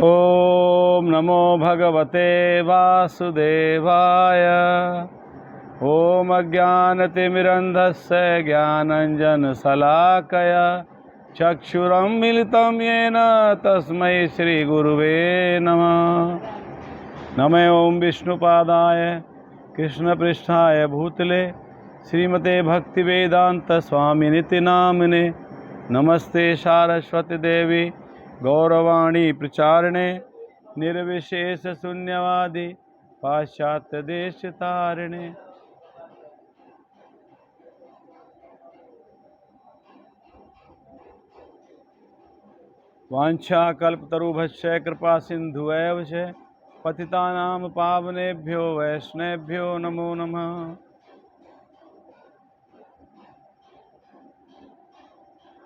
ओम नमो भगवते वासुदेवाय। ओम अज्ञानतिमिरन्धस्य ज्ञानञ्जनशलाकया चक्षुरुन्मिलितं येन तस्मै श्रीगुरुवे नमः। नमो ओम विष्णुपादाय कृष्णपृष्ठाय भूतले श्रीमते भक्तिवेदांत स्वामिनिति नामिने। नमस्ते सारस्वती देवी गौरवाणी प्रचारिणे निर्विशेष शून्यवादी पाश्चात्य देश तारिणे। वाञ्छा कल्पतरुभ्यश्च कृपा सिन्धुएव च पतितानां पावनेभ्यो वैष्णवेभ्यो नमो नमः।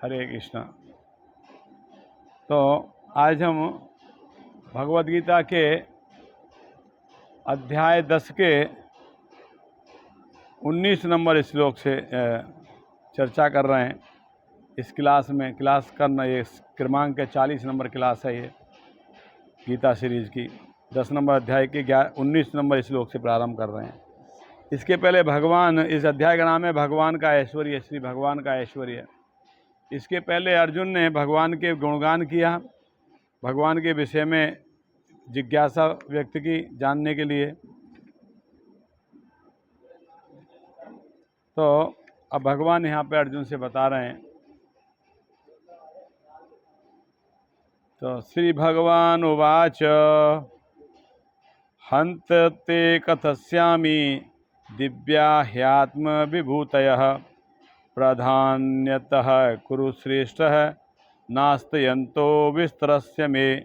हरे कृष्णा। तो आज हम भगवद गीता के अध्याय 10 के 19 नंबर श्लोक से चर्चा कर रहे हैं। इस क्लास में क्लास करना, ये क्रमांक के 40 नंबर क्लास है। ये गीता सीरीज की 10 नंबर अध्याय के 19 नंबर श्लोक से प्रारंभ कर रहे हैं। इसके पहले भगवान, इस अध्याय का नाम है भगवान का ऐश्वर्य, श्री भगवान का ऐश्वर्य। इसके पहले अर्जुन ने भगवान के गुणगान किया, भगवान के विषय में जिज्ञासा व्यक्त की जानने के लिए। तो अब भगवान यहाँ पे अर्जुन से बता रहे हैं। तो श्री भगवान उवाच हन्त ते कथयिष्यामि दिव्या ह्यात्म विभूतयः प्राधान्यतः कुरु श्रेष्ठः नास्त्यन्तो विस्तरस्य मे।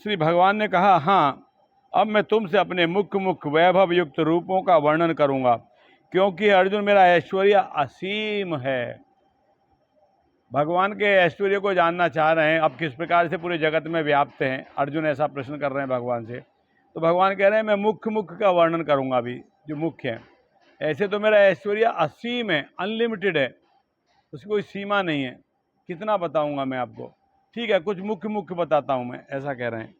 श्री भगवान ने कहा, हाँ, अब मैं तुमसे अपने मुख्य वैभव युक्त रूपों का वर्णन करूंगा, क्योंकि अर्जुन मेरा ऐश्वर्य असीम है। भगवान के ऐश्वर्य को जानना चाह रहे हैं, अब किस प्रकार से पूरे जगत में व्याप्त हैं। अर्जुन ऐसा प्रश्न कर रहे हैं भगवान से। तो भगवान कह रहे हैं मैं मुख्य का वर्णन करूंगा अभी, जो मुख्य है। ऐसे तो मेरा ऐश्वर्य असीम है, अनलिमिटेड है, उसकी कोई सीमा नहीं है। कितना बताऊंगा मैं आपको? ठीक है, कुछ मुख्य बताता हूं मैं, ऐसा कह रहे हैं।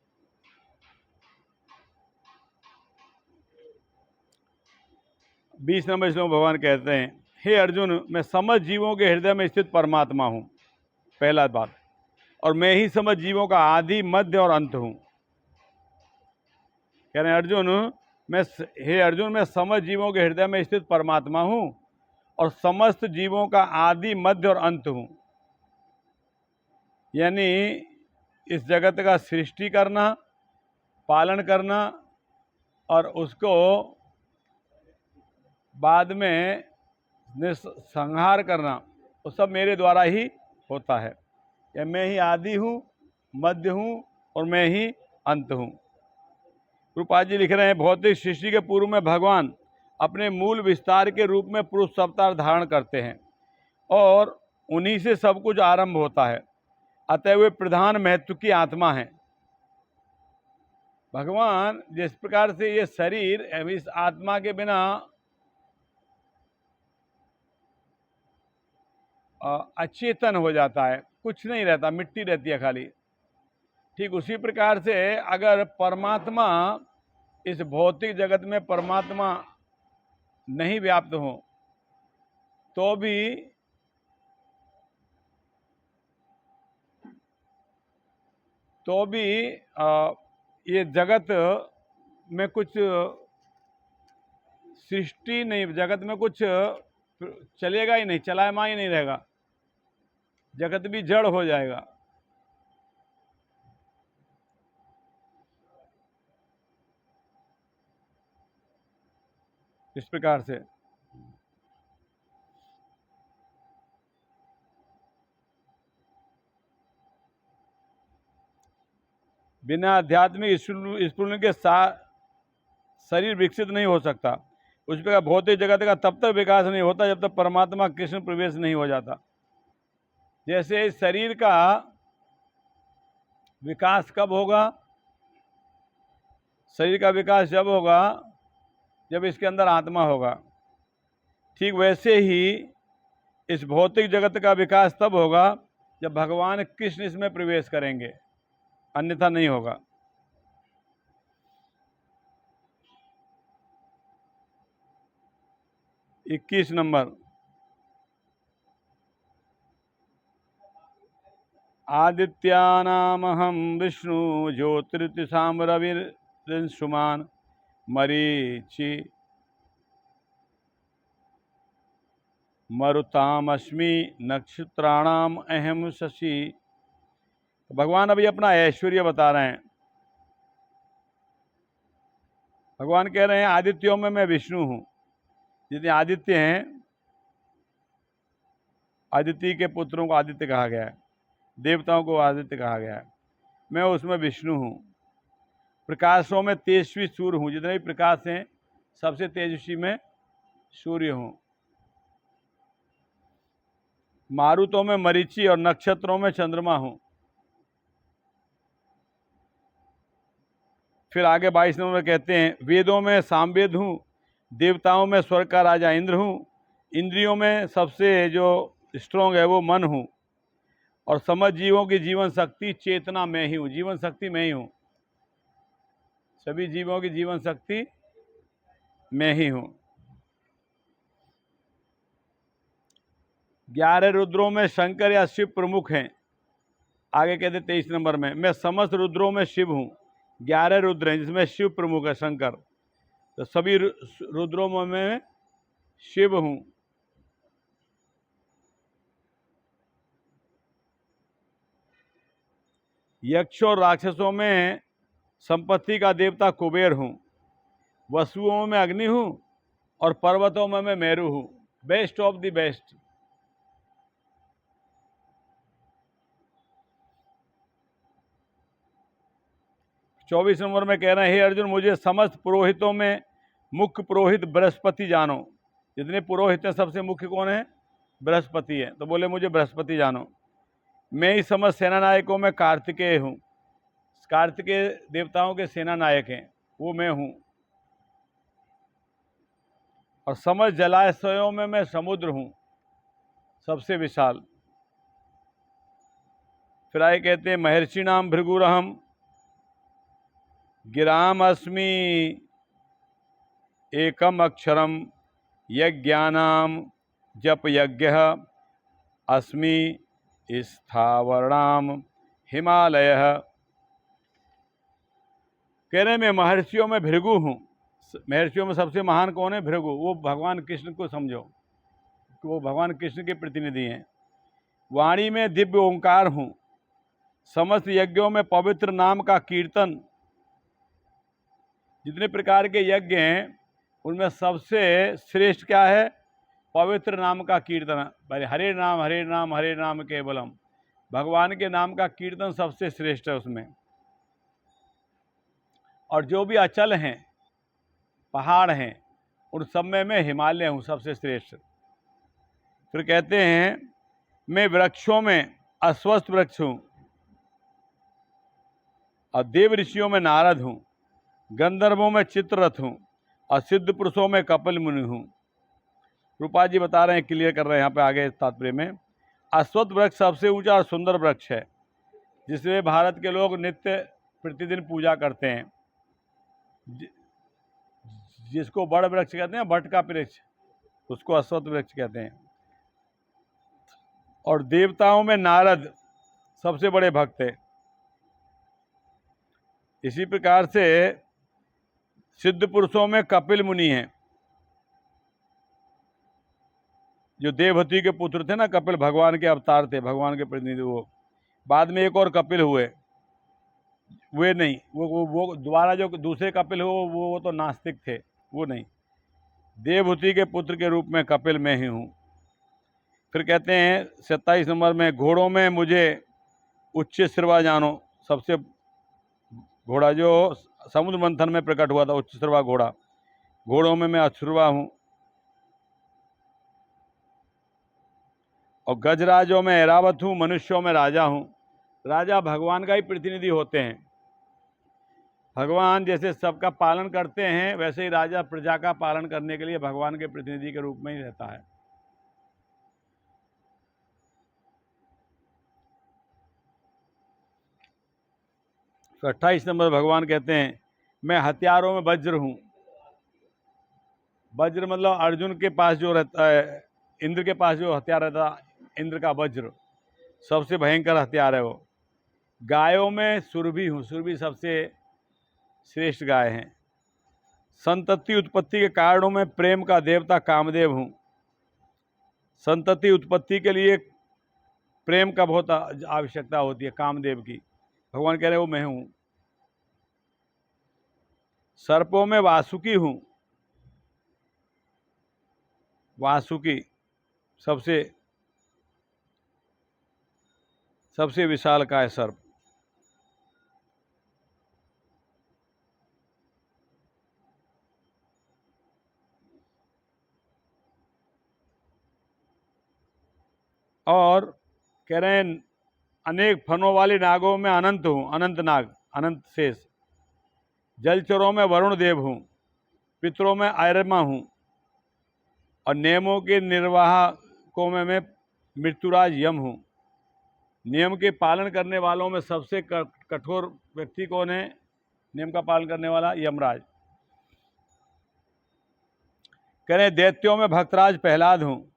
20 नंबर श्लोक भगवान कहते हैं, हे अर्जुन, मैं समस्त जीवों के हृदय में स्थित परमात्मा हूं, पहला बात। और मैं ही समस्त जीवों का आदि, मध्य और अंत हूं। कह रहे हैं हे अर्जुन, मैं समस्त जीवों के हृदय में स्थित परमात्मा हूं और समस्त जीवों का आदि, मध्य और अंत हूं। यानी इस जगत का सृष्टि करना, पालन करना और उसको बाद में संहार करना, वो सब मेरे द्वारा ही होता है। या मैं ही आदि हूँ, मध्य हूँ और मैं ही अंत हूँ। रूपा जी लिख रहे हैं, भौतिक सृष्टि के पूर्व में भगवान अपने मूल विस्तार के रूप में पुरुष अवतार धारण करते हैं और उन्हीं से सब कुछ आरंभ होता है। अतः वे प्रधान महत्व की आत्मा हैं। भगवान जिस प्रकार से ये शरीर इस आत्मा के बिना अचेतन हो जाता है, कुछ नहीं रहता, मिट्टी रहती है खाली, ठीक उसी प्रकार से अगर परमात्मा इस भौतिक जगत में परमात्मा नहीं व्याप्त हो तो भी ये जगत में कुछ सृष्टि नहीं, जगत में कुछ चलेगा ही नहीं, चलायमान ही नहीं रहेगा, जगत भी जड़ हो जाएगा। इस प्रकार से बिना आध्यात्मिक स्फूर्ति के साथ शरीर विकसित नहीं हो सकता। उस प्रकार भौतिक जगत का तब तक विकास नहीं होता जब तक परमात्मा कृष्ण प्रवेश नहीं हो जाता। जैसे इस शरीर का विकास कब होगा? शरीर का विकास जब होगा जब इसके अंदर आत्मा होगा। ठीक वैसे ही इस भौतिक जगत का विकास तब होगा जब भगवान कृष्ण इसमें प्रवेश करेंगे। अन्यथा नहीं होगा। इक्कीस नंबर, आदित्यानामहं विष्णु ज्योतिर्दिशां रविर्ंशुमान् मरीचि मरुतामस्मि नक्षत्राणाम अहम शशि। भगवान अभी अपना ऐश्वर्य बता रहे हैं। भगवान कह रहे हैं आदित्यों में मैं विष्णु हूँ। जितने आदित्य हैं, आदित्य के पुत्रों को आदित्य कहा गया है, देवताओं को आदित्य कहा गया है, मैं उसमें विष्णु हूँ। प्रकाशों में तेजस्वी सूर्य हूँ, जितने भी प्रकाश हैं सबसे तेजस्वी में सूर्य हूँ। मारुतों में मरीचि और नक्षत्रों में चंद्रमा हूँ। फिर आगे 22 नंबर में कहते हैं वेदों में सामवेद हूँ, देवताओं में स्वर्ग का राजा इंद्र हूँ, इंद्रियों में सबसे जो स्ट्रोंग है वो मन हूँ, और समझ जीवों की जीवन शक्ति चेतना मैं ही हूँ। जीवन शक्ति मैं ही हूँ, सभी जीवों की जीवन शक्ति मैं ही हूँ। 11 रुद्रों में शंकर या शिव प्रमुख हैं। आगे कहते 23 नंबर में मैं समस्त रुद्रों में शिव हूँ। 11 रुद्र हैं जिसमें शिव प्रमुख है, शंकर, तो सभी रुद्रों में मैं शिव हूँ। यक्षों और राक्षसों में संपत्ति का देवता कुबेर हूँ, वसुओं में अग्नि हूँ, और पर्वतों में मैं मेरु हूँ। Best of the best. चौबीस नंबर में कह रहे हैं हे अर्जुन, मुझे समस्त पुरोहितों में मुख्य पुरोहित बृहस्पति जानो। जितने पुरोहित हैं सबसे मुख्य कौन है? बृहस्पति है। तो बोले मुझे बृहस्पति जानो। मैं ही समस्त सेना नायकों में कार्तिकेय हूँ। कार्तिकेय देवताओं के सेना नायक हैं, वो मैं हूँ। और समस्त जलाशयों में मैं समुद्र हूँ, सबसे विशाल। फिर आगे कहते हैं महर्षि नाम भृगुरहम गिराम अस्मि एकम अक्षरम यज्ञानाम जप यज्ञ अस्मि स्थावरणाम हिमालय। कह रहे मैं महर्षियों में भृगु हूँ। महर्षियों में सबसे महान कौन है? भृगु। वो भगवान कृष्ण को समझो, वो भगवान कृष्ण के प्रतिनिधि हैं। वाणी में दिव्य ओंकार हूँ, समस्त यज्ञों में पवित्र नाम का कीर्तन। जितने प्रकार के यज्ञ हैं उनमें सबसे श्रेष्ठ क्या है? पवित्र नाम का कीर्तन। भाई हरे नाम हरे नाम हरे नाम केवलम, भगवान के नाम का कीर्तन सबसे श्रेष्ठ है उसमें। और जो भी अचल हैं, पहाड़ हैं, उन सब में मैं हिमालय हूँ, सबसे श्रेष्ठ। फिर कहते हैं मैं वृक्षों में अश्वत्थ वृक्ष हूँ, और देव ऋषियों में नारद हूँ, गंधर्वों में चित्ररथ हूँ, और सिद्ध पुरुषों में कपिल मुनि हूँ। रूपा जी बता रहे हैं, क्लियर कर रहे हैं यहाँ पे आगे तात्पर्य में। अश्वत्थ वृक्ष सबसे ऊंचा और सुंदर वृक्ष है, जिसमें भारत के लोग नित्य प्रतिदिन पूजा करते हैं। जिसको बड़ वृक्ष कहते हैं, बट का वृक्ष, उसको अश्वत्थ वृक्ष कहते हैं। और देवताओं में नारद सबसे बड़े भक्त है। इसी प्रकार से सिद्ध पुरुषों में कपिल मुनि हैं, जो देवहूति के पुत्र थे ना, कपिल भगवान के अवतार थे, भगवान के प्रतिनिधि। वो बाद में एक और कपिल हुए, वे नहीं, वो दोबारा जो दूसरे कपिल हो वो तो नास्तिक थे, वो नहीं। देवहूति के पुत्र के रूप में कपिल मैं ही हूँ। फिर कहते हैं 27 नंबर में घोड़ों में मुझे उच्च श्रवा जानो। सबसे घोड़ा जो समुद्र मंथन में प्रकट हुआ था, उच्च श्रवा घोड़ा, घोड़ों में मैं अश्रुवा हूँ। और गजराजों में ऐरावत हूँ, मनुष्यों में राजा हूँ। राजा भगवान का ही प्रतिनिधि होते हैं। भगवान जैसे सबका पालन करते हैं, वैसे ही राजा प्रजा का पालन करने के लिए भगवान के प्रतिनिधि के रूप में ही रहता है। तो 28 नंबर भगवान कहते हैं मैं हथियारों में वज्र हूँ। वज्र मतलब अर्जुन के पास जो रहता है, इंद्र के पास जो हथियार रहता, इंद्र का वज्र सबसे भयंकर हथियार है वो। गायों में सुरभि हूँ, सुरभि सबसे श्रेष्ठ गाय हैं। संतति उत्पत्ति के कारणों में प्रेम का देवता कामदेव हूँ। संतति उत्पत्ति के लिए प्रेम का बहुत आवश्यकता होती है कामदेव की, भगवान कह रहे हैं वो मैं हूँ। सर्पों में वासुकी हूँ। वासुकी सबसे विशाल का है सर्प। और कह रहे हैं अनेक फनों वाले नागों में अनंत हूँ, अनंत नाग, अनंत शेष। जलचरों में वरुण देव हूँ। पितरों में आयरमा हूँ। और नियमों के निर्वाहकों में मैं मृत्युराज यम हूँ। नियम के पालन करने वालों में सबसे कठोर व्यक्ति कौन है? नियम का पालन करने वाला यमराज। कह रहे दैत्यों में भक्तराज प्रहलाद हूँ।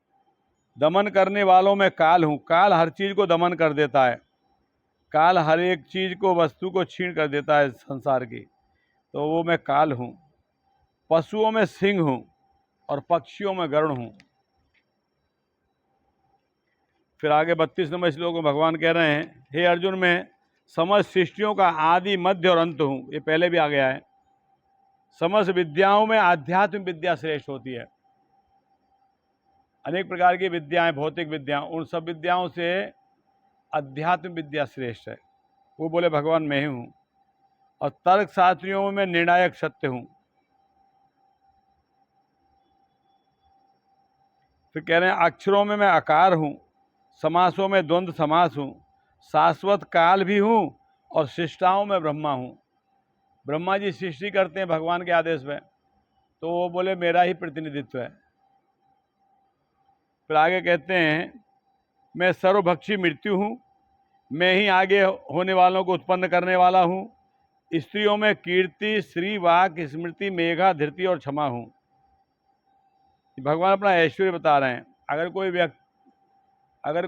दमन करने वालों में काल हूँ। काल हर चीज को दमन कर देता है। काल हर एक चीज को, वस्तु को छीन कर देता है संसार की, तो वो मैं काल हूँ। पशुओं में सिंह हूँ और पक्षियों में गरुड़ हूँ। फिर आगे 32 नंबर श्लोक में भगवान कह रहे हैं हे अर्जुन, मैं समस्त सृष्टियों का आदि मध्य और अंत हूँ। ये पहले भी आ गया है। समस्त विद्याओं में आध्यात्म विद्या श्रेष्ठ होती है। अनेक प्रकार की विद्याएं, भौतिक विद्या, उन सब विद्याओं से अध्यात्म विद्या श्रेष्ठ है। वो बोले भगवान मैं ही हूँ। और तर्क शास्त्रियों में मैं निर्णायक सत्य हूँ। फिर कह रहे हैं अक्षरों में मैं आकार हूँ। समासों में द्वंद्व समास हूँ। शाश्वत काल भी हूँ और सृष्टाओं में ब्रह्मा हूँ। ब्रह्मा जी सृष्टि करते हैं भगवान के आदेश में, तो वो बोले मेरा ही प्रतिनिधित्व है। फिर आगे कहते हैं मैं सर्वभक्षी मृत्यु हूँ। मैं ही आगे होने वालों को उत्पन्न करने वाला हूँ। स्त्रियों में कीर्ति, श्री, वाक, स्मृति, मेघा, धृति और क्षमा हूँ। भगवान अपना ऐश्वर्य बता रहे हैं। अगर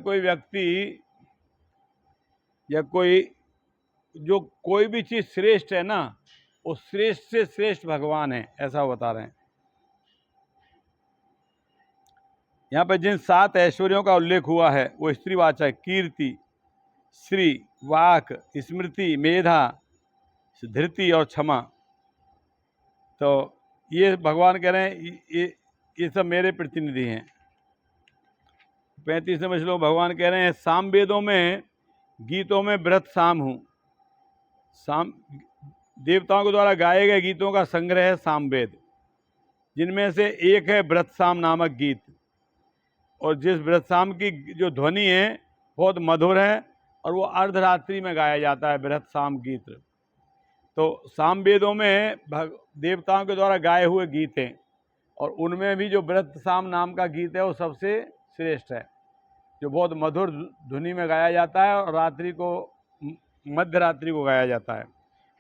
कोई व्यक्ति या कोई भी चीज श्रेष्ठ है ना, वो श्रेष्ठ से श्रेष्ठ भगवान है, ऐसा वो बता रहे हैं। यहाँ पे जिन 7 ऐश्वर्यों का उल्लेख हुआ है वो स्त्रीवाचक कीर्ति, श्री, वाक, स्मृति, मेधा, धृति और क्षमा। तो ये भगवान कह रहे हैं ये सब मेरे प्रतिनिधि हैं। 35 में श्लोक भगवान कह रहे हैं सामवेदों में, गीतों में व्रत साम हूँ। देवताओं के द्वारा गाए गए गीतों का संग्रह है सामवेद, जिनमें से एक है व्रत साम नामक गीत। और जिस व्रत साम की जो ध्वनि है बहुत मधुर है और वो अर्धरात्रि में गाया जाता है व्रत साम गीत। तो सामवेदों में देवताओं के द्वारा गाए हुए गीत हैं, और उनमें भी जो व्रत साम नाम का गीत है वो सबसे श्रेष्ठ है, जो बहुत मधुर ध्वनि में गाया जाता है और रात्रि को, मध्य रात्रि को गाया जाता है।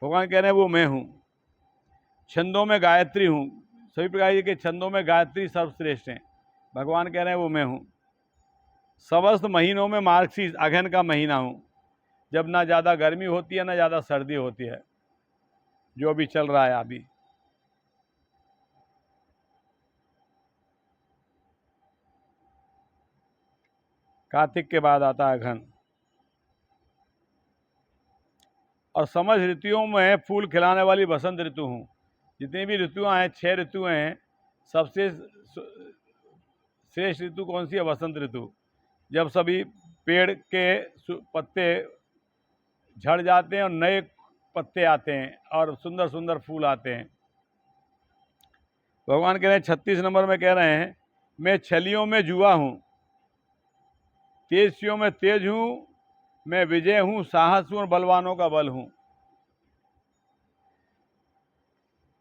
भगवान कह रहे हैं वो मैं हूँ। छंदों में गायत्री हूँ। सभी प्रकार के छंदों में गायत्री सर्वश्रेष्ठ हैं। भगवान कह रहे हैं वो मैं हूँ। समस्त महीनों में मार्गशीर्ष, अगहन का महीना हूँ, जब ना ज़्यादा गर्मी होती है ना ज़्यादा सर्दी होती है, जो भी चल रहा है अभी। कार्तिक के बाद आता है अगहन। और समझ ऋतुओं में फूल खिलाने वाली वसंत ऋतु हूँ। जितनी भी ऋतुएं हैं, 6 ऋतुएं हैं, सबसे श्रेष्ठ ऋतु कौन सी है? वसंत ऋतु। जब सभी पेड़ के पत्ते झड़ जाते हैं और नए पत्ते आते हैं और सुंदर सुंदर फूल आते हैं। भगवान कह रहे हैं 36 नंबर में कह रहे हैं मैं छलियों में जुआ हूँ, तेजियों में तेज हूँ, मैं विजय हूँ, साहस हूँ और बलवानों का बल हूँ।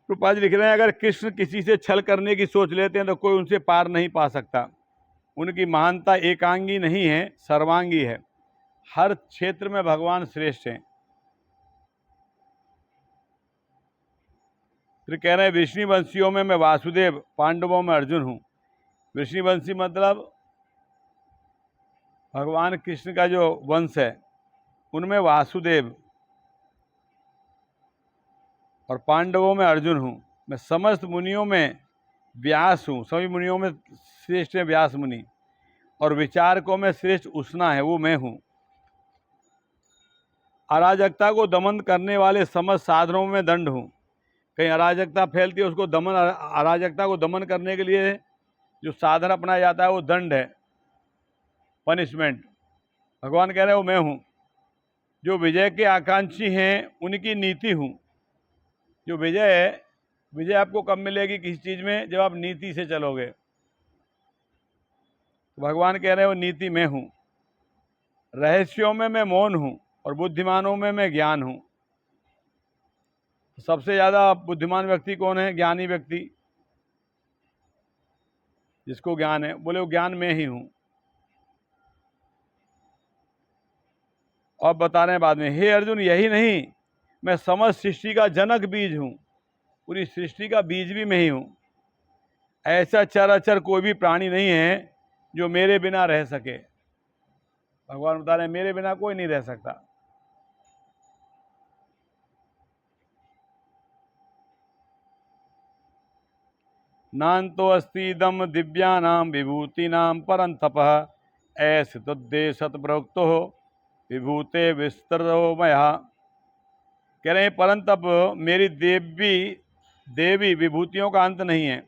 प्रभुपाद जी लिख रहे हैं अगर कृष्ण किसी से छल करने की सोच लेते हैं तो कोई उनसे पार नहीं पा सकता। उनकी महानता एकांगी नहीं है, सर्वांगी है। हर क्षेत्र में भगवान श्रेष्ठ हैं। फिर कह रहे हैं वृष्णिवंशियों में मैं वासुदेव, पांडवों में अर्जुन हूँ। वृष्णिवंशी मतलब भगवान कृष्ण का जो वंश है उनमें वासुदेव और पांडवों में अर्जुन हूँ। मैं समस्त मुनियों में व्यास हूँ, सभी मुनियों में श्रेष्ठ है व्यास मुनि, और विचारकों में श्रेष्ठ उष्णा है, वो मैं हूँ। अराजकता को दमन करने वाले समस्त साधनों में दंड हूँ। कहीं अराजकता फैलती है उसको दमन, अराजकता को दमन करने के लिए जो साधन अपनाया जाता है वो दंड है, पनिशमेंट। भगवान कह रहे हैं वो मैं हूँ। जो विजय के आकांक्षी हैं उनकी नीति हूँ। जो विजय है, विजय आपको कब मिलेगी किसी चीज़ में? जब आप नीति से चलोगे। तो भगवान कह रहे हैं वो नीति में हूँ। रहस्यों में मैं मौन हूँ और बुद्धिमानों में मैं ज्ञान हूँ। सबसे ज़्यादा बुद्धिमान व्यक्ति कौन है? ज्ञानी व्यक्ति, जिसको ज्ञान है। बोले वो ज्ञान में ही हूँ। और बता रहे हैं बाद में, हे अर्जुन यही नहीं, मैं समस्त सृष्टि का जनक बीज हूँ। पूरी सृष्टि का बीज भी मैं ही हूँ। ऐसा चराचर कोई भी प्राणी नहीं है जो मेरे बिना रह सके। भगवान बता रहे हैं मेरे बिना कोई नहीं रह सकता। नान्तो अस्ति इदं दिव्यानां विभूतीनां परन्तपः ऐस तद्देशत प्रोक्तो विभूते विस्तरो मया। कह रहे हैं परंतप मेरी देवी विभूतियों का अंत नहीं है।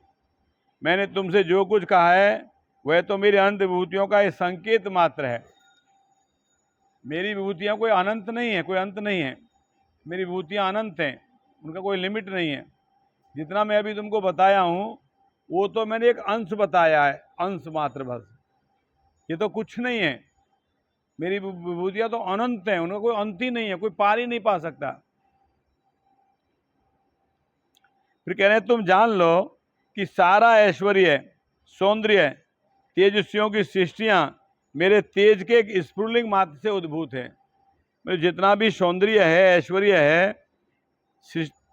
मैंने तुमसे जो कुछ कहा है वह तो मेरी अनंत विभूतियों का एक संकेत मात्र है। मेरी विभूतियाँ कोई अनंत नहीं है, कोई अंत नहीं है। मेरी विभूतियाँ अनंत हैं, उनका कोई लिमिट नहीं है। जितना मैं अभी तुमको बताया हूँ वो तो मैंने एक अंश बताया है, अंश मात्र बस। ये तो कुछ नहीं है। मेरी विभूतियाँ तो अनंत हैं, उनका कोई अंत ही नहीं है, कोई पार ही नहीं पा सकता। फिर कह रहे हैं तुम जान लो कि सारा ऐश्वर्य, सौंदर्य, तेजस्वियों की सृष्टियाँ मेरे तेज के एक स्फुलिंग मात्र से उद्भूत है। मेरे जितना भी सौंदर्य है, ऐश्वर्य है,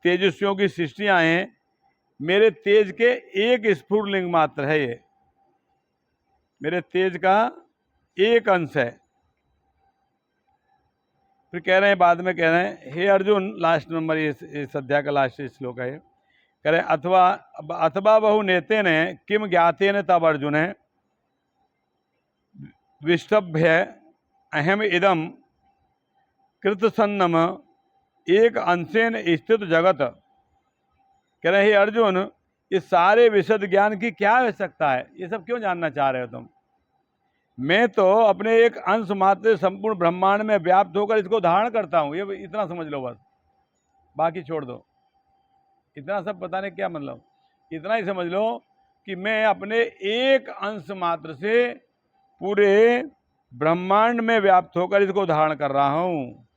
तेजस्वियों की सृष्टियाँ हैं, मेरे तेज के एक स्फुलिंग मात्र है। ये मेरे तेज का एक अंश है। फिर कह रहे हैं बाद में, कह रहे हैं हे अर्जुन, लास्ट नंबर इस अध्याय का लास्ट श्लोक है। कह रहे अथवा बहु नेते ने किम ज्ञाते ने तब अर्जुन है विष्टभ्य अहम इदम कृतसन्नम एक अंशेन स्थित जगत। कह रहे हे अर्जुन, इस सारे विशद ज्ञान की क्या आवश्यकता है? ये सब क्यों जानना चाह रहे हो तुम? मैं तो अपने एक अंश मात्र संपूर्ण ब्रह्मांड में व्याप्त होकर इसको धारण करता हूँ। ये इतना समझ लो बस, बाकी छोड़ दो। इतना सब बताने क्या मतलब? इतना ही समझ लो कि मैं अपने एक अंश मात्र से पूरे ब्रह्मांड में व्याप्त होकर इसको धारण कर रहा हूँ।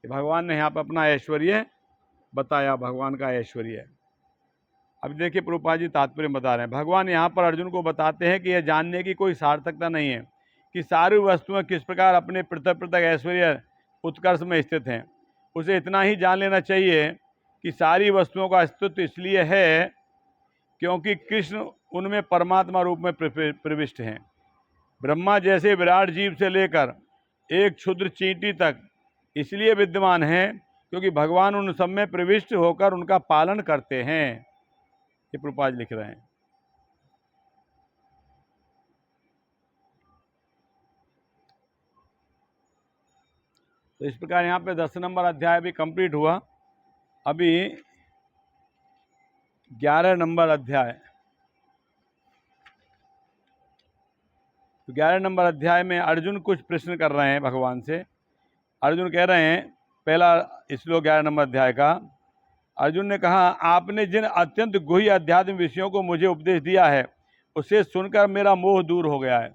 भगवान ने यहाँ पर अपना ऐश्वर्य बताया, भगवान का ऐश्वर्य। अब देखिए प्रभुपाद जी तात्पर्य बता रहे हैं। भगवान यहाँ पर अर्जुन को बताते हैं कि यह जानने की कोई सार्थकता नहीं है कि सारी वस्तुएं किस प्रकार अपने पृथक पृथक ऐश्वर्य उत्कर्ष में स्थित हैं। उसे इतना ही जान लेना चाहिए कि सारी वस्तुओं का अस्तित्व इसलिए है क्योंकि कृष्ण उनमें परमात्मा रूप में प्रविष्ट हैं। ब्रह्मा जैसे विराट जीव से लेकर एक क्षुद्र चींटी तक इसलिए विद्यमान हैं क्योंकि भगवान उन सब में प्रविष्ट होकर उनका पालन करते हैं। ये प्रभुपाद लिख रहे हैं। तो इस प्रकार यहाँ पे 10 नंबर अध्याय भी कंप्लीट हुआ। अभी 11 नंबर अध्याय। तो 11 नंबर अध्याय में अर्जुन कुछ प्रश्न कर रहे हैं भगवान से। अर्जुन कह रहे हैं, पहला श्लोक 11 नंबर अध्याय का, अर्जुन ने कहा आपने जिन अत्यंत गुह्य आध्यात्मिक विषयों को मुझे उपदेश दिया है उसे सुनकर मेरा मोह दूर हो गया है।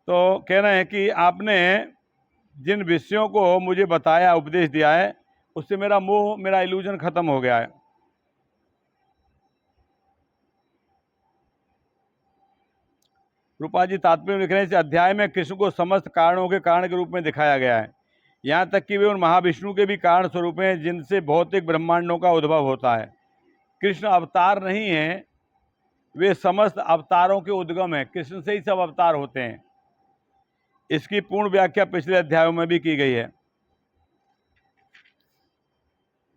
तो कह रहे हैं कि आपने जिन विषयों को मुझे बताया, उपदेश दिया है, उससे मेरा मोह, मेरा इल्यूजन खत्म हो गया है। रूपा जी तात्पर्य लिख रहे हैं, इस अध्याय में कृष्ण को समस्त कारणों के कारण के रूप में दिखाया गया है। यहाँ तक कि वे उन महाविष्णु के भी कारण स्वरूप हैं जिनसे भौतिक ब्रह्मांडों का उद्भव होता है। कृष्ण अवतार नहीं है, वे समस्त अवतारों के उद्गम हैं। कृष्ण से ही सब अवतार होते हैं। इसकी पूर्ण व्याख्या पिछले अध्यायों में भी की गई है।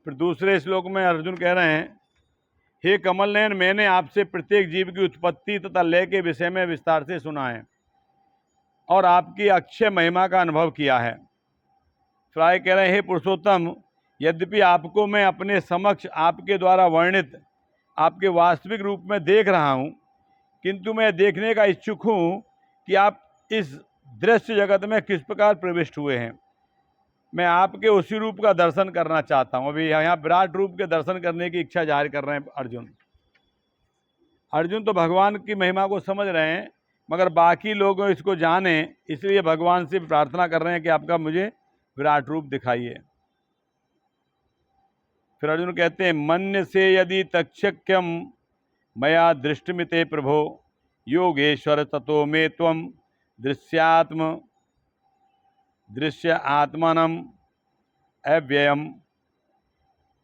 फिर दूसरे श्लोक में अर्जुन कह रहे हैं, हे कमल नयन, मैंने आपसे प्रत्येक जीव की उत्पत्ति तथा लय के विषय में विस्तार से सुना है और आपकी अक्षय महिमा का अनुभव किया है। प्राय कह रहे हैं, हे पुरुषोत्तम, यद्यपि आपको मैं अपने समक्ष आपके द्वारा वर्णित आपके वास्तविक रूप में देख रहा हूं, किंतु मैं देखने का इच्छुक हूं कि आप इस दृश्य जगत में किस प्रकार प्रविष्ट हुए हैं। मैं आपके उसी रूप का दर्शन करना चाहता हूं। अभी यहाँ विराट रूप के दर्शन करने की इच्छा जाहिर कर रहे हैं अर्जुन। अर्जुन तो भगवान की महिमा को समझ रहे हैं, मगर बाकी लोग इसको जाने, इसलिए भगवान से प्रार्थना कर रहे हैं कि आपका मुझे विराट रूप दिखाइए। फिर अर्जुन कहते हैं, मन्य से यदि तक्षक्यम मया दृष्टिमिते प्रभो योगेश्वर ततो मे त्वं दृश्य आत्मानम अव्ययम।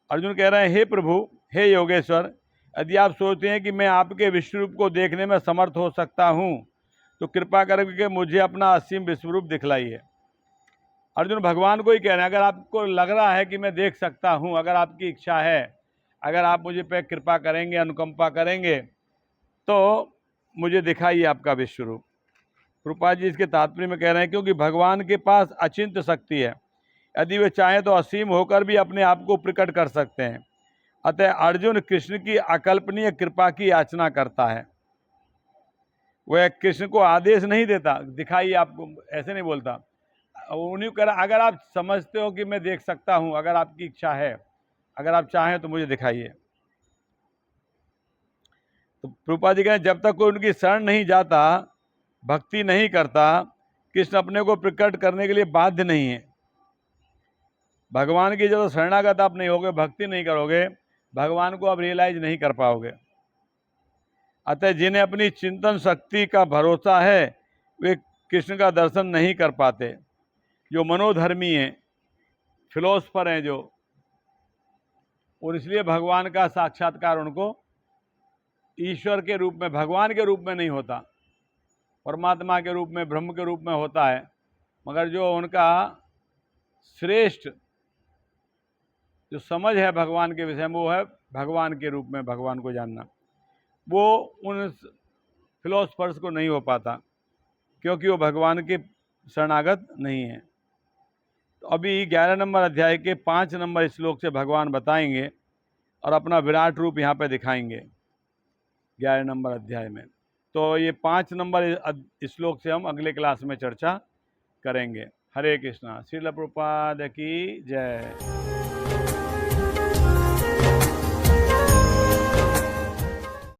अर्जुन कह रहे हैं, हे प्रभु, हे योगेश्वर, यदि आप सोचते हैं कि मैं आपके विश्व रूप को देखने में समर्थ हो सकता हूं, तो कृपा करके मुझे अपना असीम विश्व रूप दिखलाइए। अर्जुन भगवान को ही कह रहे हैं, अगर आपको लग रहा है कि मैं देख सकता हूं, अगर आपकी इच्छा है, अगर आप मुझे पे कृपा करेंगे, अनुकंपा करेंगे, तो मुझे दिखाइए आपका विश्व रूप। रूपा जी इसके तात्पर्य में कह रहे हैं, क्योंकि भगवान के पास अचिंत्य शक्ति है, यदि वे चाहें तो असीम होकर भी अपने आप को प्रकट कर सकते हैं। अतः अर्जुन कृष्ण की अकल्पनीय कृपा की याचना करता है। वह कृष्ण को आदेश नहीं देता, दिखाइए आपको, ऐसे नहीं बोलता। उन्हीं कर, अगर आप समझते हो कि मैं देख सकता हूं, अगर आपकी इच्छा है, अगर आप चाहें तो मुझे दिखाइए। तो प्रभुपाद जी कहते, जब तक कोई उनकी शरण नहीं जाता, भक्ति नहीं करता, कृष्ण अपने को प्रकट करने के लिए बाध्य नहीं है। भगवान की जब शरणागत आप नहीं होगे, भक्ति नहीं करोगे, भगवान को आप रियलाइज नहीं कर पाओगे। अतः जिन्हें अपनी चिंतन शक्ति का भरोसा है, वे कृष्ण का दर्शन नहीं कर पाते। जो मनोधर्मी हैं, फिलोसफर हैं जो, और इसलिए भगवान का साक्षात्कार उनको ईश्वर के रूप में, भगवान के रूप में नहीं होता, परमात्मा के रूप में, ब्रह्म के रूप में होता है। मगर जो उनका श्रेष्ठ जो समझ है भगवान के विषय में, वो है भगवान के रूप में भगवान को जानना। वो उन फिलोसफर्स को नहीं हो पाता, क्योंकि वो भगवान के शरणागत नहीं है। तो अभी 11 नंबर अध्याय के 5 नंबर श्लोक से भगवान बताएंगे और अपना विराट रूप यहाँ पे दिखाएंगे 11 नंबर अध्याय में। तो ये 5 नंबर श्लोक से हम अगले क्लास में चर्चा करेंगे। हरे कृष्णा। श्रील प्रभुपाद की जय।